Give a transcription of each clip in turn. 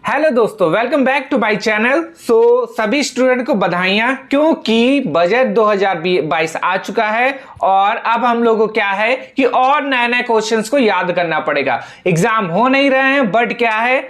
Hello दोस्तों, welcome back to my channel. सभी student को बधाइयां, क्योंकि बजट 2022 आ चुका है और अब हम लोगों को क्या है कि और नए नए क्वेश्चंस को याद करना पड़ेगा। एग्जाम हो नहीं रहे हैं बट क्या है,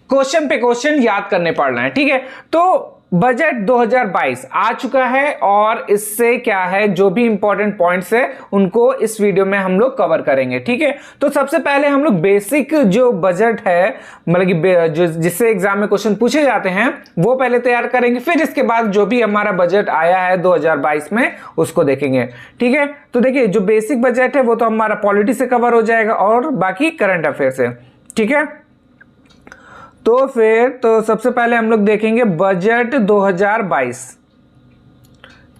क्वेश्चन पे क्वेश्चन याद करने पड़ रहे हैं। ठीक है, तो बजट 2022 आ चुका है और इससे क्या है, जो भी इंपॉर्टेंट पॉइंट्स है उनको इस वीडियो में हम लोग कवर करेंगे। ठीक है, तो सबसे पहले हम लोग बेसिक जो बजट है, मतलब कि जो जिससे एग्जाम में क्वेश्चन पूछे जाते हैं वो पहले तैयार करेंगे, फिर इसके बाद जो भी हमारा बजट आया है 2022 में उसको देखेंगे। ठीक है, तो देखिए जो बेसिक बजट है वो तो हमारा पॉलिटी से कवर हो जाएगा और बाकी करंट अफेयर से। ठीक है, तो सबसे पहले हम लोग देखेंगे बजट 2022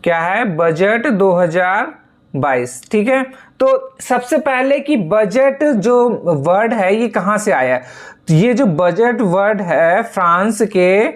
क्या है। बजट 2022, ठीक है, तो सबसे पहले कि बजट जो वर्ड है ये कहां से आया है। तो ये जो बजट वर्ड है फ्रांस के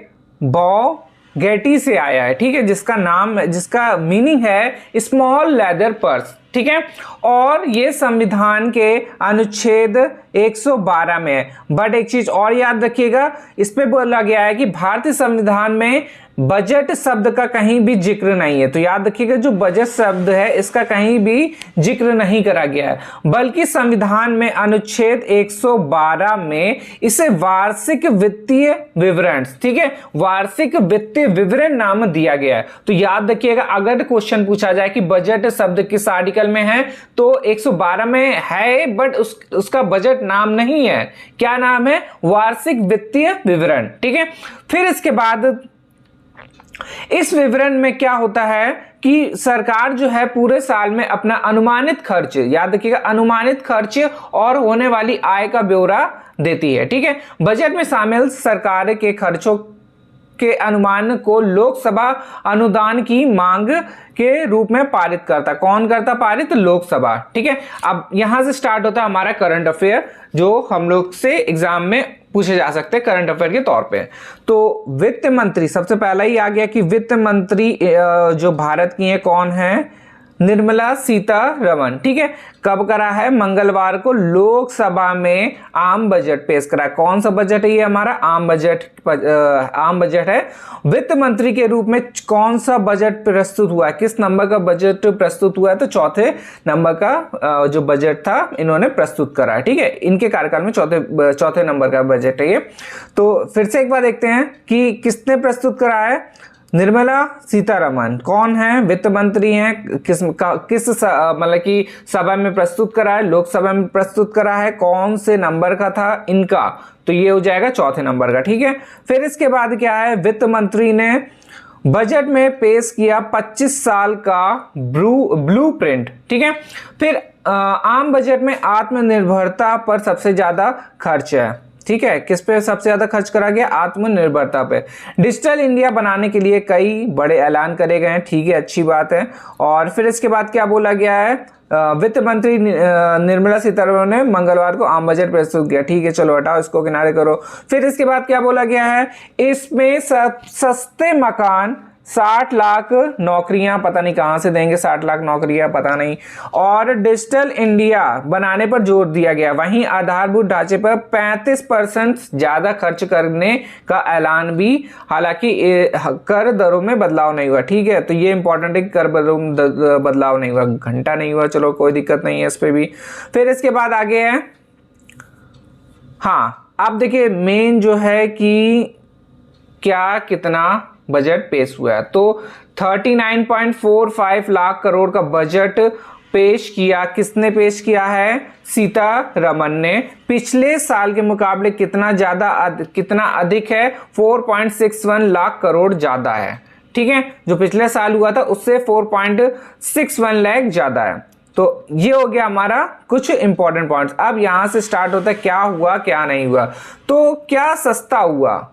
बॉगेटी से आया है। ठीक है, जिसका मीनिंग है स्मॉल लेदर पर्स। ठीक है, और ये संविधान के अनुच्छेद 112 में है। बट एक चीज और याद रखिएगा, इस पे बोला गया है कि भारतीय संविधान में बजट शब्द का कहीं भी जिक्र नहीं है। तो याद रखिएगा जो बजट शब्द है इसका कहीं भी जिक्र नहीं करा गया है, बल्कि संविधान में अनुच्छेद 112 में इसे वार्षिक वित्तीय विवरण, ठीक है, वार्षिक वित्तीय विवरण नाम दिया गया है। तो याद रखिएगा अगर क्वेश्चन पूछा जाए कि बजट शब्द किस आर्टिकल में है तो 112 में है, बट उसका बजट नाम नहीं है। क्या नाम है? वार्षिक वित्तीय विवरण। ठीक है, फिर इसके बाद इस विवरण में क्या होता है कि सरकार जो है पूरे साल में अपना अनुमानित खर्च, याद रखिएगा अनुमानित खर्च और होने वाली आय का ब्यौरा देती है। ठीक है, बजट में शामिल सरकार के खर्चों के अनुमान को लोकसभा अनुदान की मांग के रूप में पारित करता। कौन करता पारित? लोकसभा। ठीक है, अब यहां से स्टार्ट होता है हमारा करंट अफेयर, जो हम लोग से एग्जाम में पूछे जा सकते हैं करंट अफेयर के तौर पे। तो वित्त मंत्री सबसे पहला ही आ गया कि वित्त मंत्री जो भारत की है कौन है? निर्मला सीतारमण। ठीक है, कब करा है? मंगलवार को लोकसभा में आम बजट पेश करा। कौन सा बजट है ये? हमारा आम बजट है। वित्त मंत्री के रूप में कौन सा बजट प्रस्तुत हुआ है? किस नंबर का बजट प्रस्तुत हुआ है? तो चौथे नंबर का जो बजट था इन्होंने प्रस्तुत करा है। ठीक है, इनके कार्यकाल में चौथे नंबर का बजट है ये। तो फिर से एक बार देखते हैं कि किसने प्रस्तुत करा है। निर्मला सीतारमण कौन है? वित्त मंत्री हैं। किस मतलब कि सभा में प्रस्तुत करा है? लोकसभा में प्रस्तुत करा है। कौन से नंबर का था इनका? तो ये हो जाएगा चौथे नंबर का। ठीक है, फिर इसके बाद क्या है? वित्त मंत्री ने बजट में पेश किया 25 साल का ब्लूप्रिंट। ठीक है, फिर आम बजट में आत्मनिर्भरता पर सबसे ज्यादा खर्च है। ठीक है, किस पे सबसे ज्यादा खर्च करा गया? आत्मनिर्भरता पे। डिजिटल इंडिया बनाने के लिए कई बड़े ऐलान करे गए हैं। ठीक है, अच्छी बात है। और फिर इसके बाद क्या बोला गया है? वित्त मंत्री निर्मला सीतारमण ने मंगलवार को आम बजट प्रस्तुत किया। ठीक है, चलो हटाओ इसको, किनारे करो। फिर इसके बाद क्या बोला गया है? इसमें सस्ते मकान, 60 लाख नौकरियां, पता नहीं कहां से देंगे 60 लाख नौकरियां, पता नहीं, और डिजिटल इंडिया बनाने पर जोर दिया गया। वहीं आधारभूत ढांचे पर 35% ज्यादा खर्च करने का ऐलान भी, हालांकि कर दरों में बदलाव नहीं हुआ। ठीक है, तो ये इंपॉर्टेंट है, कर दरों में बदलाव नहीं हुआ, घंटा नहीं हुआ, चलो कोई दिक्कत नहीं है इस पे भी। फिर इसके बाद आगे है, हाँ अब देखिए मेन जो है कि क्या कितना बजट पेश हुआ है। तो 39.45 लाख करोड़ का बजट पेश किया। किसने पेश किया है? सीतारमण ने। पिछले साल के मुकाबले कितना अधिक है? 4.61 लाख करोड़ ज्यादा है। ठीक है, जो पिछले साल हुआ था उससे 4.61 लाख ज्यादा है। तो ये हो गया हमारा कुछ इंपॉर्टेंट पॉइंट्स। अब यहां से स्टार्ट होता है क्या हुआ क्या नहीं हुआ। तो क्या सस्ता हुआ?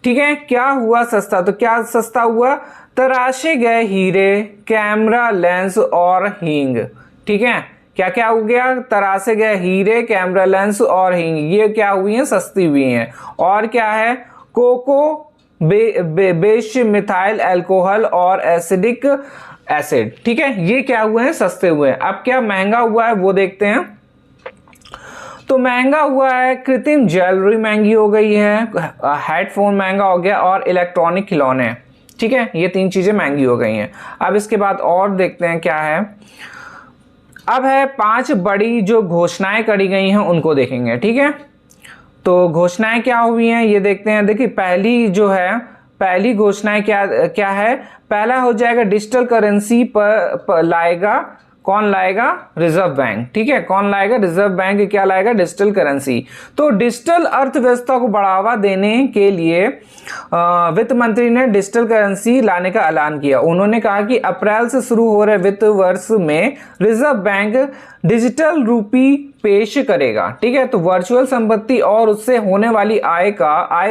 ठीक है, क्या हुआ सस्ता? तो क्या सस्ता हुआ? तराशे गए हीरे, कैमरा लेंस और हींग। ठीक है, क्या क्या हो गया? तराशे गए हीरे, कैमरा लेंस और हींग, ये क्या हुई हैं? सस्ती हुई हैं। और क्या है? कोको बेश मिथाइल अल्कोहल और एसिडिक एसिड। ठीक है, ये क्या हुए हैं? सस्ते हुए हैं। अब क्या महंगा हुआ है वो देखते हैं। तो महंगा हुआ है, कृत्रिम ज्वेलरी महंगी हो गई है, हेडफोन महंगा हो गया और इलेक्ट्रॉनिक खिलौने, ठीक है, ये 3 चीज़ें महंगी हो गई हैं। अब इसके बाद और देखते हैं क्या है। अब है 5 बड़ी जो घोषणाएं करी गई हैं उनको देखेंगे, ठीक है। तो घोषणाएं क्या हुई हैं ये देखते हैं। देखिए पहली घोषणाएं क्या है। पहला हो जाएगा डिजिटल करेंसी पर लाएगा, कौन लाएगा? रिजर्व बैंक, ठीक है। कौन लाएगा? रिजर्व बैंक क्या लाएगा? Digital currency. तो डिजिटल अर्थव्यवस्था को बढ़ावा देने के लिए वित्त मंत्री ने डिजिटल करेंसी लाने का ऐलान किया। उन्होंने कहा कि अप्रैल से शुरू हो रहे वित्त वर्ष में रिजर्व बैंक डिजिटल रूपी पेश करेगा, ठीक है। तो वर्चुअल संपत्ति और उससे होने वाली आय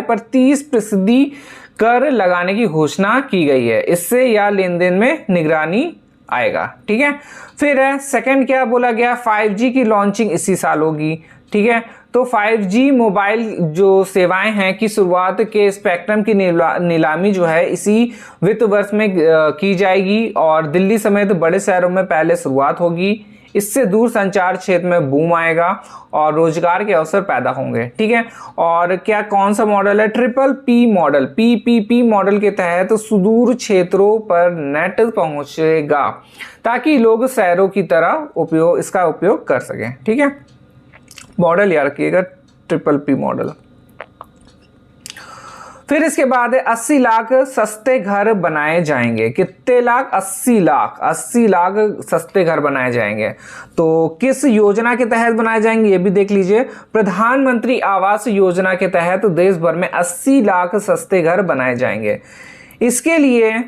पर 30% कर लगाने की घोषणा की गई है। इससे या लेन देन में निगरानी आएगा, ठीक है। फिर है सेकंड क्या बोला गया, 5G की लॉन्चिंग इसी साल होगी, ठीक है। तो 5G मोबाइल जो सेवाएं हैं की शुरुआत के स्पेक्ट्रम की नीलामी जो है इसी वित्त वर्ष में की जाएगी और दिल्ली समेत बड़े शहरों में पहले शुरुआत होगी। इससे दूर संचार क्षेत्र में बूम आएगा और रोजगार के अवसर पैदा होंगे, ठीक है। और क्या कौन सा मॉडल है? PPP model. PPP मॉडल के तहत सुदूर क्षेत्रों पर नेट पहुंचेगा ताकि लोग शहरों की तरह इसका उपयोग कर सकें, ठीक है। मॉडल याद रखिएगा PPP मॉडल। फिर इसके बाद 80 लाख सस्ते घर बनाए जाएंगे। कितने लाख? 80 लाख। 80 लाख सस्ते घर बनाए जाएंगे। तो किस योजना के तहत बनाए जाएंगे ये भी देख लीजिए। प्रधानमंत्री आवास योजना के तहत देश भर में 80 लाख सस्ते घर बनाए जाएंगे। इसके लिए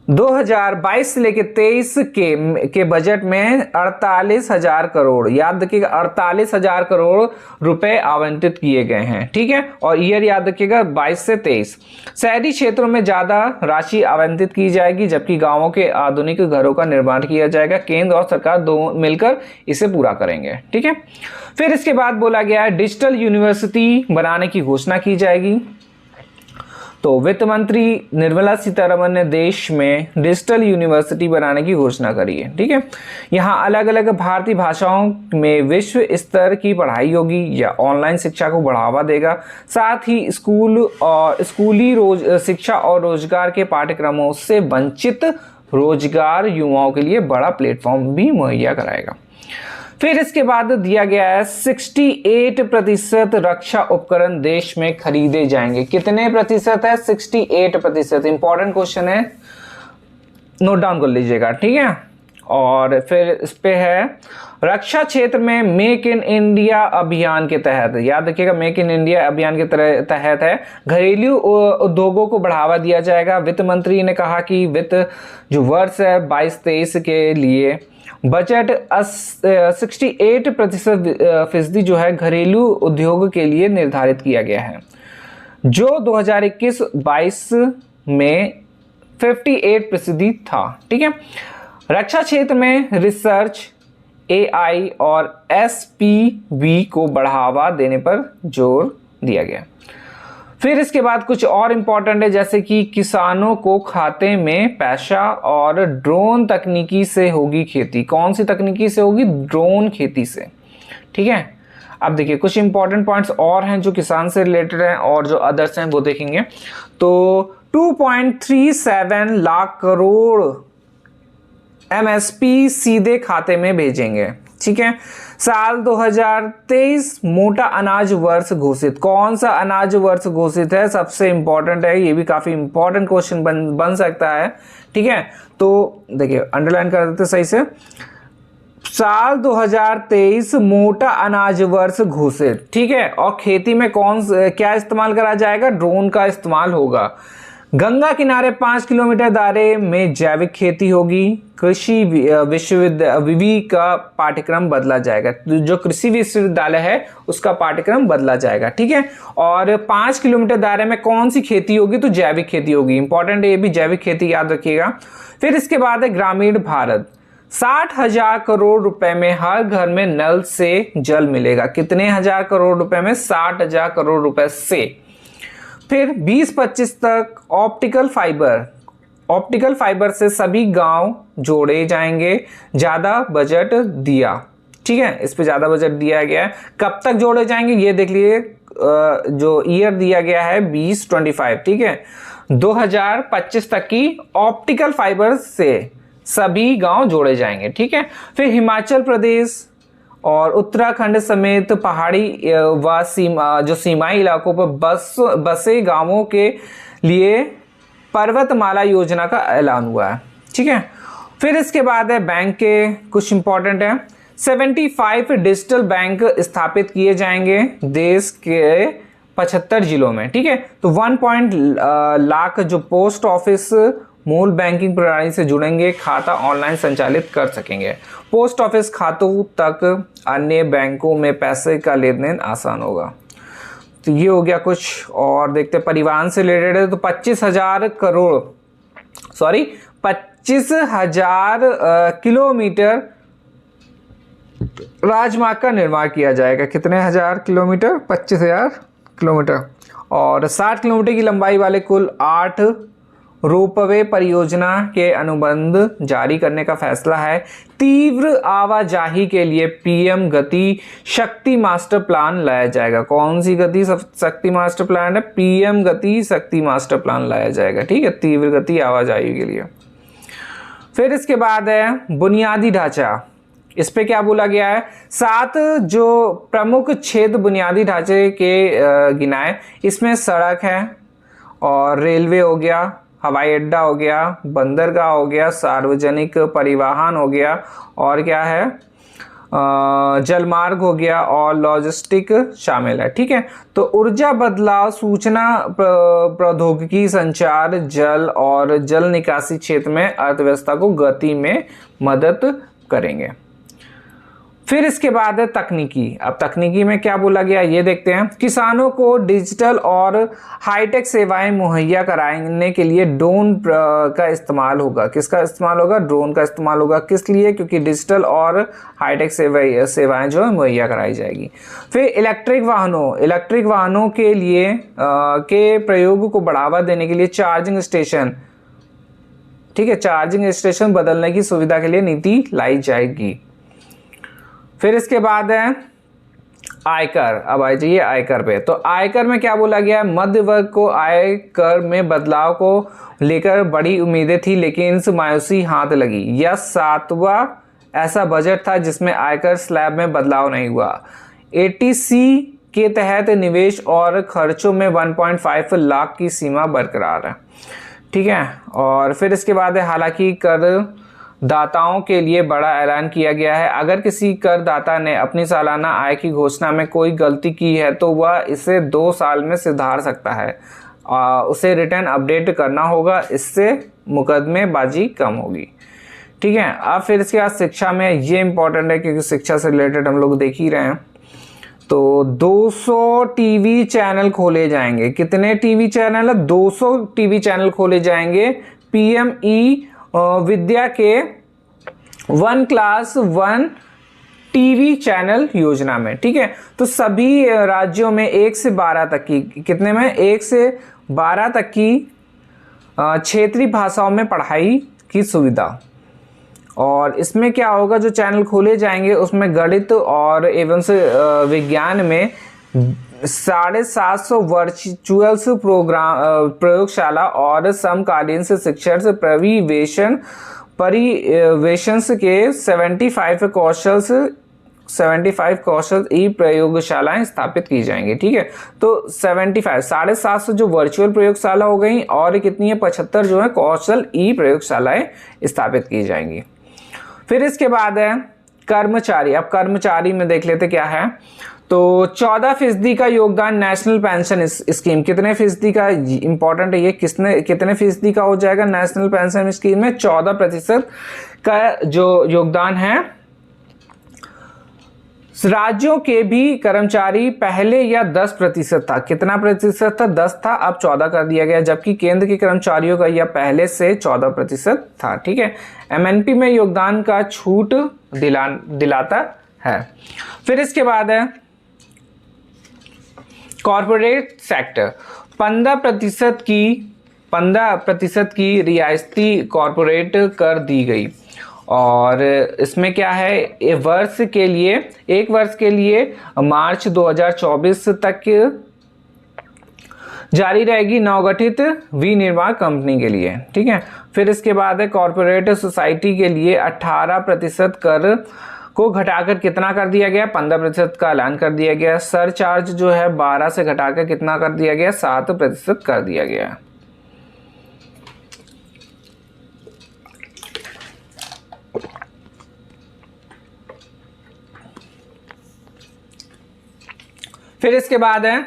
2022 से लेकर 23 के बजट में 48,000 करोड़, याद रखिएगा 48,000 करोड़ रुपए आवंटित किए गए हैं, ठीक है। और ईयर याद रखिएगा 22 से 23। शहरी क्षेत्रों में ज्यादा राशि आवंटित की जाएगी जबकि गांवों के आधुनिक घरों का निर्माण किया जाएगा। केंद्र और सरकार दोनों मिलकर इसे पूरा करेंगे, ठीक है। फिर इसके बाद बोला गया है डिजिटल यूनिवर्सिटी बनाने की घोषणा की जाएगी। तो वित्त मंत्री निर्मला सीतारमण ने देश में डिजिटल यूनिवर्सिटी बनाने की घोषणा करी है, ठीक है। यहाँ अलग अलग भारतीय भाषाओं में विश्व स्तर की पढ़ाई होगी या ऑनलाइन शिक्षा को बढ़ावा देगा। साथ ही स्कूली शिक्षा और रोजगार के पाठ्यक्रमों से वंचित रोजगार युवाओं के लिए बड़ा प्लेटफॉर्म भी मुहैया कराएगा। फिर इसके बाद दिया गया है 68% रक्षा उपकरण देश में खरीदे जाएंगे। कितने प्रतिशत है? 68%। इंपॉर्टेंट क्वेश्चन है, नोट डाउन कर लीजिएगा, ठीक है। और फिर इस पे है रक्षा क्षेत्र में मेक इन इंडिया अभियान के तहत, याद रखिएगा मेक इन इंडिया अभियान के तहत है घरेलू उद्योगों को बढ़ावा दिया जाएगा। वित्त मंत्री ने कहा कि वित्त जो वर्ष है 22-23 के लिए बजट 68% जो है घरेलू उद्योग के लिए निर्धारित किया गया है, जो 2021-22 में 58% था, ठीक है। रक्षा क्षेत्र में रिसर्च, AI और SPV को बढ़ावा देने पर जोर दिया गया। फिर इसके बाद कुछ और इंपॉर्टेंट है जैसे कि किसानों को खाते में पैसा और ड्रोन तकनीकी से होगी खेती। कौन सी तकनीकी से होगी? ड्रोन खेती से, ठीक है। अब देखिए कुछ इंपॉर्टेंट पॉइंट्स और हैं जो किसान से रिलेटेड हैं और जो अदर्स हैं वो देखेंगे। तो 2.37 लाख करोड़ MSP सीधे खाते में भेजेंगे, ठीक है। साल 2023 मोटा अनाज वर्ष घोषित। कौन सा अनाज वर्ष घोषित है? सबसे इंपॉर्टेंट है, ये भी काफी इंपॉर्टेंट क्वेश्चन बन सकता है, ठीक है। तो देखिए अंडरलाइन कर देते सही से। साल 2023 मोटा अनाज वर्ष घोषित, ठीक है। और खेती में क्या इस्तेमाल करा जाएगा? ड्रोन का इस्तेमाल होगा। गंगा किनारे 5 किलोमीटर दायरे में जैविक खेती होगी। कृषि विवि का पाठ्यक्रम बदला जाएगा। जो कृषि विश्वविद्यालय है उसका पाठ्यक्रम बदला जाएगा, ठीक है। और 5 किलोमीटर दायरे में कौन सी खेती होगी? तो जैविक खेती होगी। इंपॉर्टेंट है ये भी, जैविक खेती याद रखिएगा। फिर इसके बाद है ग्रामीण भारत। 60,000 करोड़ रुपए में हर घर में नल से जल मिलेगा। कितने हजार करोड़ रुपए में? 60,000 करोड़ रुपए से। फिर 2025 तक ऑप्टिकल फाइबर से सभी गांव जोड़े जाएंगे। ज्यादा बजट दिया, ठीक है, इस पे ज़्यादा बजट दिया गया है। कब तक जोड़े जाएंगे ये देख लीजिए, जो ईयर दिया गया है 2025, ठीक है, 2025 तक की ऑप्टिकल फाइबर से सभी गांव जोड़े जाएंगे, ठीक है। फिर हिमाचल प्रदेश और उत्तराखंड समेत पहाड़ी व जो सीमाई इलाकों पर बसे गांवों के लिए पर्वतमाला योजना का ऐलान हुआ है, ठीक है। फिर इसके बाद है बैंक के कुछ इंपॉर्टेंट है। 75 डिजिटल बैंक स्थापित किए जाएंगे देश के 75 जिलों में, ठीक है। तो 1 लाख जो पोस्ट ऑफिस मूल बैंकिंग प्रणाली से जुड़ेंगे, खाता ऑनलाइन संचालित कर सकेंगे। पोस्ट ऑफिस खातों तक अन्य बैंकों में पैसे का लेन देन आसान होगा। तो ये हो गया कुछ। और देखते हैं परिवहन से रिलेटेड है, तो 25,000 किलोमीटर राजमार्ग का निर्माण किया जाएगा। कितने हजार किलोमीटर? 25,000 किलोमीटर। और 60 किलोमीटर की लंबाई वाले कुल 8 रोपवे परियोजना के अनुबंध जारी करने का फैसला है। तीव्र आवाजाही के लिए पीएम गति शक्ति मास्टर प्लान लाया जाएगा। कौन सी गति शक्ति मास्टर प्लान है? पीएम गति शक्ति मास्टर प्लान लाया जाएगा, ठीक है, तीव्र गति आवाजाही के लिए। फिर इसके बाद है बुनियादी ढांचा। इस पे क्या बोला गया है? 7 जो प्रमुख क्षेत्र बुनियादी ढांचे के गिनाए, इसमें सड़क है और रेलवे हो गया, हवाई अड्डा हो गया, बंदरगाह हो गया, सार्वजनिक परिवहन हो गया, और क्या है, जलमार्ग हो गया, और लॉजिस्टिक शामिल है, ठीक है। तो ऊर्जा बदलाव, सूचना प्रौद्योगिकी, संचार, जल और जल निकासी क्षेत्र में अर्थव्यवस्था को गति में मदद करेंगे। फिर इसके बाद है तकनीकी। अब तकनीकी में क्या बोला गया ये देखते हैं। किसानों को डिजिटल और हाईटेक सेवाएं मुहैया कराने के लिए ड्रोन का इस्तेमाल होगा। किसका इस्तेमाल होगा? ड्रोन का इस्तेमाल होगा। किस लिए? क्योंकि डिजिटल और हाईटेक सेवाएं जो है मुहैया कराई जाएगी। फिर इलेक्ट्रिक वाहनों के लिए के प्रयोग को बढ़ावा देने के लिए चार्जिंग स्टेशन, ठीक है, चार्जिंग स्टेशन बदलने की सुविधा के लिए नीति लाई जाएगी। फिर इसके बाद है आयकर। अब आ जाइए आयकर पे। तो आयकर में क्या बोला गया? मध्य वर्ग को आयकर में बदलाव को लेकर बड़ी उम्मीदें थी, लेकिन मायूसी हाथ लगी। यह 7वां ऐसा बजट था जिसमें आयकर स्लैब में बदलाव नहीं हुआ। एटीसी के तहत निवेश और खर्चों में 1.5 लाख की सीमा बरकरार है, ठीक है। और फिर इसके बाद है हालांकि कर दाताओं के लिए बड़ा ऐलान किया गया है। अगर किसी करदाता ने अपनी सालाना आय की घोषणा में कोई गलती की है तो वह इसे 2 साल में सुधार सकता है। उसे रिटर्न अपडेट करना होगा, इससे मुकदमेबाजी कम होगी, ठीक है। अब फिर इसके बाद शिक्षा में ये इंपॉर्टेंट है क्योंकि शिक्षा से रिलेटेड हम लोग देख ही रहे हैं। तो 200 टीवी चैनल खोले जाएंगे। कितने टीवी चैनल है? 200 टीवी चैनल खोले जाएंगे पीएमई विद्या के 1 क्लास 1 टीवी चैनल योजना में, ठीक है। तो सभी राज्यों में 1 से 12 तक की, कितने में? 1 से 12 तक की क्षेत्रीय भाषाओं में पढ़ाई की सुविधा। और इसमें क्या होगा? जो चैनल खोले जाएंगे उसमें गणित और एवं विज्ञान में 750 वर्चुअल प्रयोगशाला और समकालीन से शिक्षण से परिवेशन के 75 कौशल ई प्रयोगशालाएं स्थापित की जाएंगी, ठीक है। तो 750 जो वर्चुअल प्रयोगशाला हो गई और कितनी है? 75 जो है कौशल ई प्रयोगशालाएं स्थापित की जाएंगी। फिर इसके बाद है कर्मचारी। अब कर्मचारी में देख लेते क्या है। तो 14% का योगदान नेशनल पेंशन स्कीम। कितने फीसदी का? इंपॉर्टेंट है ये, कितने फीसदी का हो जाएगा नेशनल पेंशन स्कीम में? 14% का जो योगदान है। राज्यों के भी कर्मचारी पहले या 10% था। कितना प्रतिशत था? 10 था, अब 14 कर दिया गया। जबकि केंद्र के कर्मचारियों का यह पहले से 14% था, ठीक है। एमएनपी में योगदान का छूट दिलाता है। फिर इसके बाद है कॉर्पोरेट सेक्टर। 15% की रियायती कॉर्पोरेट कर दी गई और इसमें क्या है, एक वर्ष के लिए मार्च 2024 तक जारी रहेगी नवगठित विनिर्माण कंपनी के लिए। ठीक है, फिर इसके बाद है कॉर्पोरेट सोसाइटी के लिए 18% कर को घटाकर कितना कर दिया गया, 15% का ऐलान कर दिया गया। सरचार्ज जो है 12 से घटाकर कितना कर दिया गया, 7% कर दिया गया। फिर इसके बाद है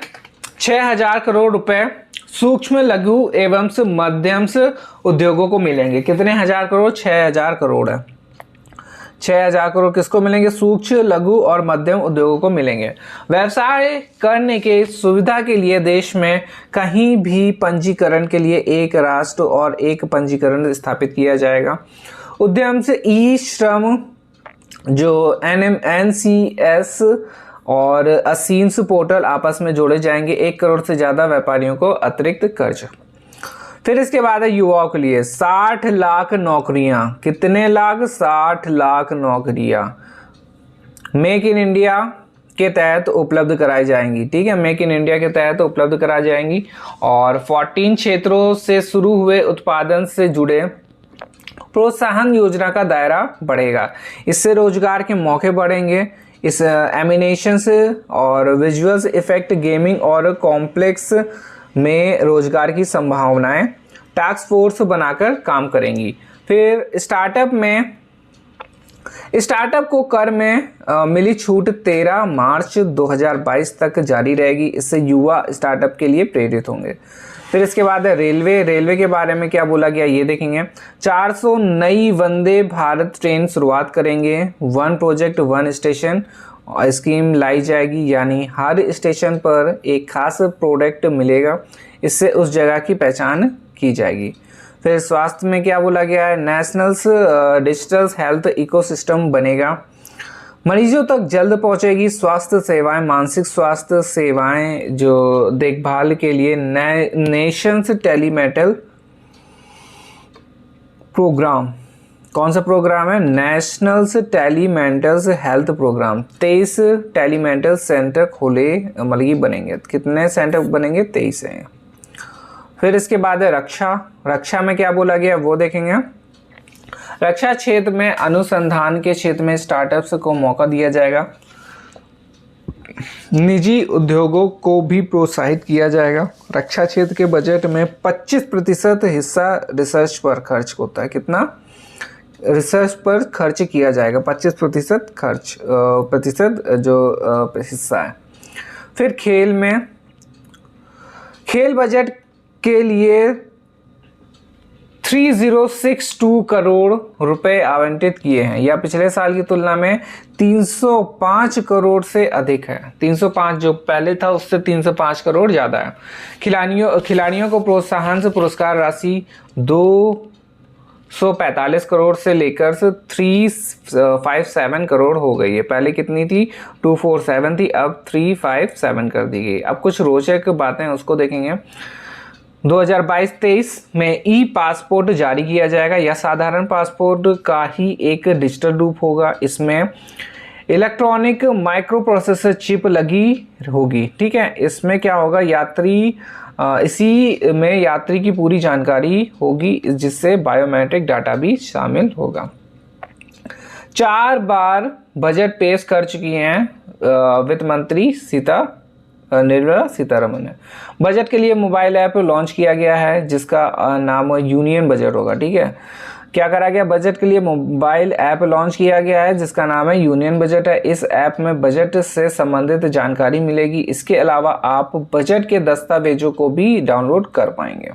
6000 करोड़ रुपए सूक्ष्म लघु एवं मध्यम उद्योगों को मिलेंगे। कितने हजार करोड़, 6000 करोड़ है। 6000 करोड़ किसको मिलेंगे, सूक्ष्म लघु और मध्यम उद्योगों को मिलेंगे। व्यवसाय करने के सुविधा के लिए देश में कहीं भी पंजीकरण के लिए एक राष्ट्र और एक पंजीकरण स्थापित किया जाएगा। उद्यम से ई श्रम जो NMNCS और असीम्स पोर्टल आपस में जोड़े जाएंगे। 1 करोड़ से ज़्यादा व्यापारियों को अतिरिक्त कर्ज। फिर इसके बाद है युवाओं के लिए 60 लाख नौकरियां। कितने लाख, 60 लाख नौकरियां मेक इन इंडिया के तहत उपलब्ध कराई जाएंगी। ठीक है, मेक इन इंडिया के तहत उपलब्ध कराई जाएंगी। और 14 क्षेत्रों से शुरू हुए उत्पादन से जुड़े प्रोत्साहन योजना का दायरा बढ़ेगा। इससे रोजगार के मौके बढ़ेंगे। इस एनिमेशंस और विजुअल्स इफेक्ट, गेमिंग और कॉम्प्लेक्स में रोजगार की संभावनाएं टास्क फोर्स बनाकर काम करेंगी। फिर स्टार्टअप को कर में मिली छूट 13 मार्च 2022 तक जारी रहेगी। इससे युवा स्टार्टअप के लिए प्रेरित होंगे। फिर इसके बाद है रेलवे के बारे में क्या बोला गया ये देखेंगे। 400 नई वंदे भारत ट्रेन शुरुआत करेंगे। 1 प्रोजेक्ट 1 स्टेशन स्कीम लाई जाएगी, यानी हर स्टेशन पर एक खास प्रोडक्ट मिलेगा। इससे उस जगह की पहचान की जाएगी। फिर स्वास्थ्य में क्या बोला गया है, नेशनल डिजिटल हेल्थ इकोसिस्टम बनेगा। मरीजों तक जल्द पहुंचेगी स्वास्थ्य सेवाएं। मानसिक स्वास्थ्य सेवाएं जो देखभाल के लिए नेशंस टेलीमेटल प्रोग्राम, कौन सा प्रोग्राम है, नेशनल्स टेलीमेंटल हेल्थ प्रोग्राम। 23 टेलीमेंटल सेंटर खोले मतलब बनेंगे। कितने सेंटर बनेंगे, 23 हैं। फिर इसके बाद है रक्षा में क्या बोला गया वो देखेंगे। रक्षा क्षेत्र में अनुसंधान के क्षेत्र में स्टार्टअप्स को मौका दिया जाएगा। निजी उद्योगों को भी प्रोत्साहित किया जाएगा। रक्षा क्षेत्र के बजट में 25% हिस्सा रिसर्च पर खर्च होता है। कितना, रिसर्च पर खर्च किया जाएगा, 25% प्रतिशत जो हिस्सा है। फिर खेल बजट के लिए 3062 करोड़ रुपए आवंटित किए हैं। यह पिछले साल की तुलना में 305 करोड़ से अधिक है। 305 जो पहले था उससे 305 करोड़ ज़्यादा है। खिलाड़ियों को प्रोत्साहन से पुरस्कार राशि 245 करोड़ से लेकर 357 करोड़ हो गई है। पहले कितनी थी, 247 थी, अब 357 कर दी गई। अब कुछ रोचक बातें उसको देखेंगे। 2022-23 में ई पासपोर्ट जारी किया जाएगा। यह साधारण पासपोर्ट का ही एक डिजिटल रूप होगा। इसमें इलेक्ट्रॉनिक माइक्रो प्रोसेसर चिप लगी होगी। ठीक है, इसमें क्या होगा, इसी में यात्री की पूरी जानकारी होगी, जिससे बायोमेट्रिक डाटा भी शामिल होगा। 4 बार बजट पेश कर चुकी हैं वित्त मंत्री निर्मला सीतारमण ने। बजट के लिए मोबाइल ऐप लॉन्च किया गया है जिसका नाम यूनियन बजट होगा। ठीक है, क्या करा गया, बजट के लिए मोबाइल ऐप लॉन्च किया गया है जिसका नाम है यूनियन बजट है। इस ऐप में बजट से संबंधित जानकारी मिलेगी। इसके अलावा आप बजट के दस्तावेजों को भी डाउनलोड कर पाएंगे।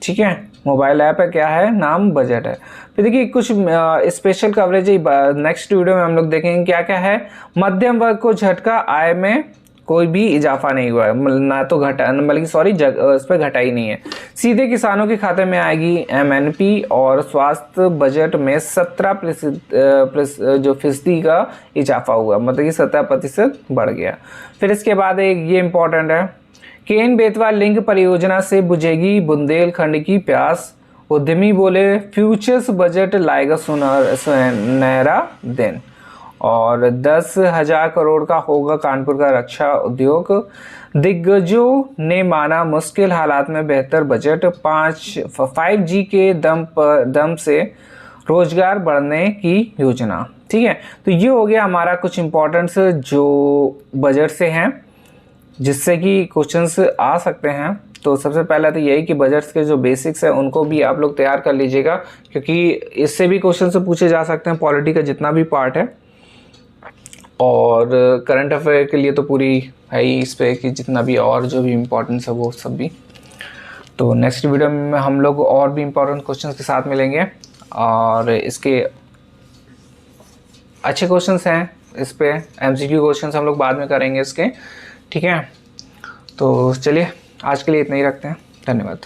ठीक है, मोबाइल ऐप है, क्या है, नाम बजट है। फिर देखिए कुछ स्पेशल कवरेज नेक्स्ट वीडियो में हम लोग देखेंगे क्या क्या है। मध्यम वर्ग को झटका, आय में कोई भी इजाफा नहीं हुआ है, ना तो घटा, बल्कि इस पर घटा ही नहीं है। सीधे किसानों के खाते में आएगी MNP। और स्वास्थ्य बजट में 17% जो फीसदी का इजाफा हुआ, मतलब कि 17% बढ़ गया। फिर इसके बाद एक ये इंपॉर्टेंट है, केन बेतवा लिंक परियोजना से बुझेगी बुंदेलखंड की प्यास। उद्यमी बोले फ्यूचर्स बजट लाएगा सुनहरा दिन। और 10,000 करोड़ का होगा कानपुर का रक्षा उद्योग। दिग्गजों ने माना मुश्किल हालात में बेहतर बजट। 5G के दम से रोजगार बढ़ने की योजना। ठीक है, तो ये हो गया हमारा कुछ इम्पोर्टेंट्स जो बजट से हैं, जिससे कि क्वेश्चंस आ सकते हैं। तो सबसे पहला तो यही कि बजट्स के जो बेसिक्स है उनको भी आप लोग तैयार कर लीजिएगा, क्योंकि इससे भी क्वेश्चन से पूछे जा सकते हैं पॉलिटी का जितना भी पार्ट है। और करंट अफेयर के लिए तो पूरी है ही इस पे कि जितना भी और जो भी इम्पोर्टेंस है वो सब भी। तो नेक्स्ट वीडियो में हम लोग और भी इम्पोर्टेंट क्वेश्चंस के साथ मिलेंगे, और इसके अच्छे क्वेश्चंस हैं, इस पे MCQ क्वेश्चंस हम लोग बाद में करेंगे इसके। ठीक है, तो चलिए आज के लिए इतना ही रखते हैं। धन्यवाद।